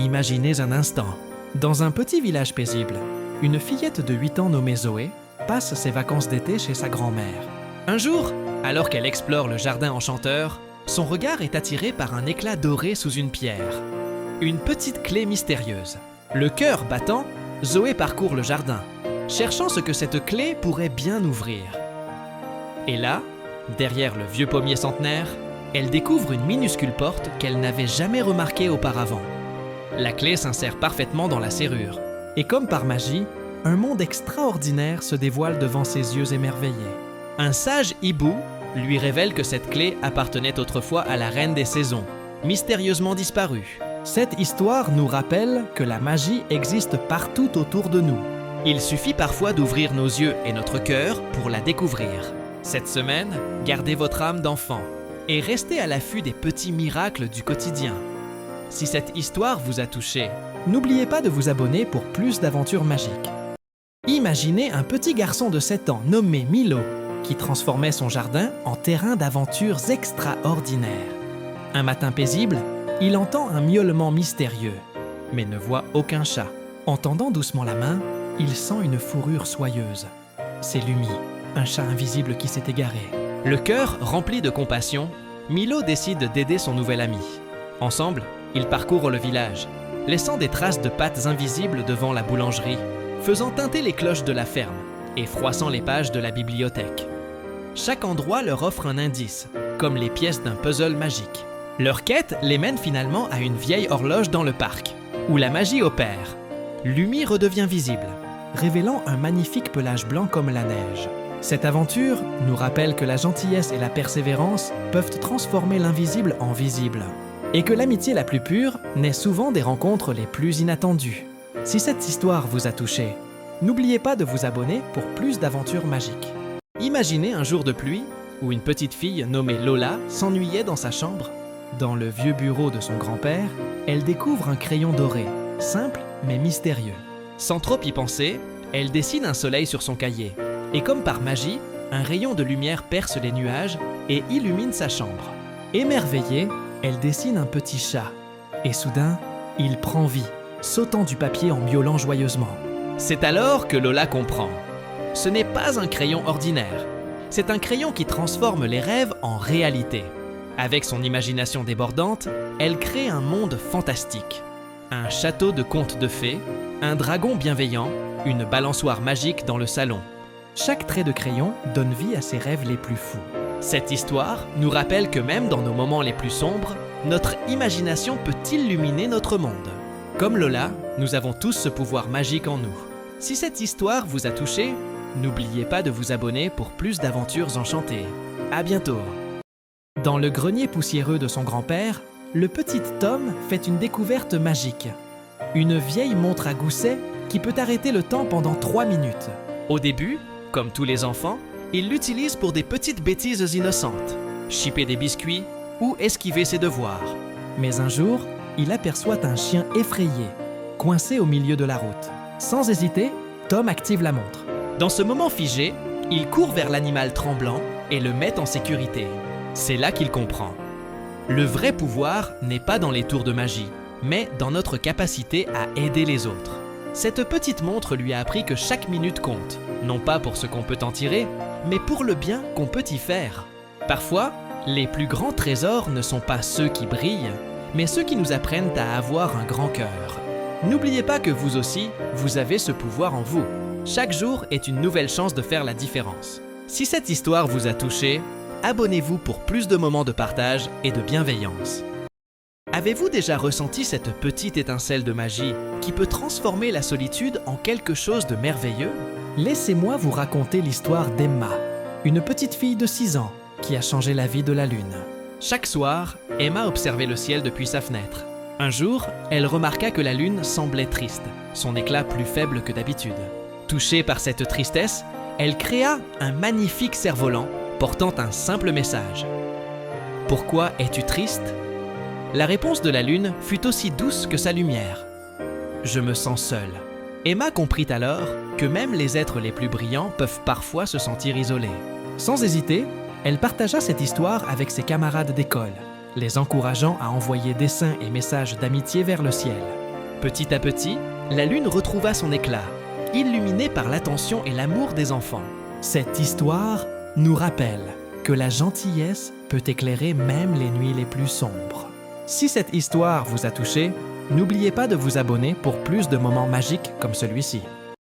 Imaginez un instant. Dans un petit village paisible, une fillette de 8 ans nommée Zoé passe ses vacances d'été chez sa grand-mère. Un jour, alors qu'elle explore le jardin enchanteur, son regard est attiré par un éclat doré sous une pierre. Une petite clé mystérieuse. Le cœur battant, Zoé parcourt le jardin, cherchant ce que cette clé pourrait bien ouvrir. Et là, derrière le vieux pommier centenaire, elle découvre une minuscule porte qu'elle n'avait jamais remarquée auparavant. La clé s'insère parfaitement dans la serrure. Et comme par magie, un monde extraordinaire se dévoile devant ses yeux émerveillés. Un sage hibou lui révèle que cette clé appartenait autrefois à la reine des saisons, mystérieusement disparue. Cette histoire nous rappelle que la magie existe partout autour de nous. Il suffit parfois d'ouvrir nos yeux et notre cœur pour la découvrir. Cette semaine, gardez votre âme d'enfant et restez à l'affût des petits miracles du quotidien. Si cette histoire vous a touché, n'oubliez pas de vous abonner pour plus d'aventures magiques. Imaginez un petit garçon de 7 ans nommé Milo qui transformait son jardin en terrain d'aventures extraordinaires. Un matin paisible, il entend un miaulement mystérieux, mais ne voit aucun chat. En tendant doucement la main, il sent une fourrure soyeuse. C'est Lumi, un chat invisible qui s'est égaré. Le cœur rempli de compassion, Milo décide d'aider son nouvel ami. Ensemble, ils parcourent le village, laissant des traces de pattes invisibles devant la boulangerie, faisant tinter les cloches de la ferme et froissant les pages de la bibliothèque. Chaque endroit leur offre un indice, comme les pièces d'un puzzle magique. Leur quête les mène finalement à une vieille horloge dans le parc, où la magie opère. Lumi redevient visible, révélant un magnifique pelage blanc comme la neige. Cette aventure nous rappelle que la gentillesse et la persévérance peuvent transformer l'invisible en visible, et que l'amitié la plus pure naît souvent des rencontres les plus inattendues. Si cette histoire vous a touché, n'oubliez pas de vous abonner pour plus d'aventures magiques. Imaginez un jour de pluie où une petite fille nommée Lola s'ennuyait dans sa chambre. Dans le vieux bureau de son grand-père, elle découvre un crayon doré, simple mais mystérieux. Sans trop y penser, elle dessine un soleil sur son cahier. Et comme par magie, un rayon de lumière perce les nuages et illumine sa chambre. Émerveillée, elle dessine un petit chat. Et soudain, il prend vie, sautant du papier en miaulant joyeusement. C'est alors que Lola comprend. Ce n'est pas un crayon ordinaire. C'est un crayon qui transforme les rêves en réalité. Avec son imagination débordante, elle crée un monde fantastique. Un château de contes de fées, un dragon bienveillant, une balançoire magique dans le salon. Chaque trait de crayon donne vie à ses rêves les plus fous. Cette histoire nous rappelle que même dans nos moments les plus sombres, notre imagination peut illuminer notre monde. Comme Lola, nous avons tous ce pouvoir magique en nous. Si cette histoire vous a touché, n'oubliez pas de vous abonner pour plus d'aventures enchantées. À bientôt! Dans le grenier poussiéreux de son grand-père, le petit Tom fait une découverte magique. Une vieille montre à gousset qui peut arrêter le temps pendant 3 minutes. Au début, comme tous les enfants, il l'utilise pour des petites bêtises innocentes, chipper des biscuits ou esquiver ses devoirs. Mais un jour, il aperçoit un chien effrayé, coincé au milieu de la route. Sans hésiter, Tom active la montre. Dans ce moment figé, il court vers l'animal tremblant et le met en sécurité. C'est là qu'il comprend. Le vrai pouvoir n'est pas dans les tours de magie, mais dans notre capacité à aider les autres. Cette petite montre lui a appris que chaque minute compte, non pas pour ce qu'on peut en tirer, mais pour le bien qu'on peut y faire. Parfois, les plus grands trésors ne sont pas ceux qui brillent, mais ceux qui nous apprennent à avoir un grand cœur. N'oubliez pas que vous aussi, vous avez ce pouvoir en vous. Chaque jour est une nouvelle chance de faire la différence. Si cette histoire vous a touché, abonnez-vous pour plus de moments de partage et de bienveillance. Avez-vous déjà ressenti cette petite étincelle de magie qui peut transformer la solitude en quelque chose de merveilleux? Laissez-moi vous raconter l'histoire d'Emma, une petite fille de 6 ans qui a changé la vie de la Lune. Chaque soir, Emma observait le ciel depuis sa fenêtre. Un jour, elle remarqua que la Lune semblait triste, son éclat plus faible que d'habitude. Touchée par cette tristesse, elle créa un magnifique cerf-volant portant un simple message. « Pourquoi es-tu triste ?» La réponse de la Lune fut aussi douce que sa lumière. « Je me sens seule. » Emma comprit alors que même les êtres les plus brillants peuvent parfois se sentir isolés. Sans hésiter, elle partagea cette histoire avec ses camarades d'école, les encourageant à envoyer dessins et messages d'amitié vers le ciel. Petit à petit, la lune retrouva son éclat, illuminée par l'attention et l'amour des enfants. Cette histoire nous rappelle que la gentillesse peut éclairer même les nuits les plus sombres. Si cette histoire vous a touché, n'oubliez pas de vous abonner pour plus de moments magiques comme celui-ci.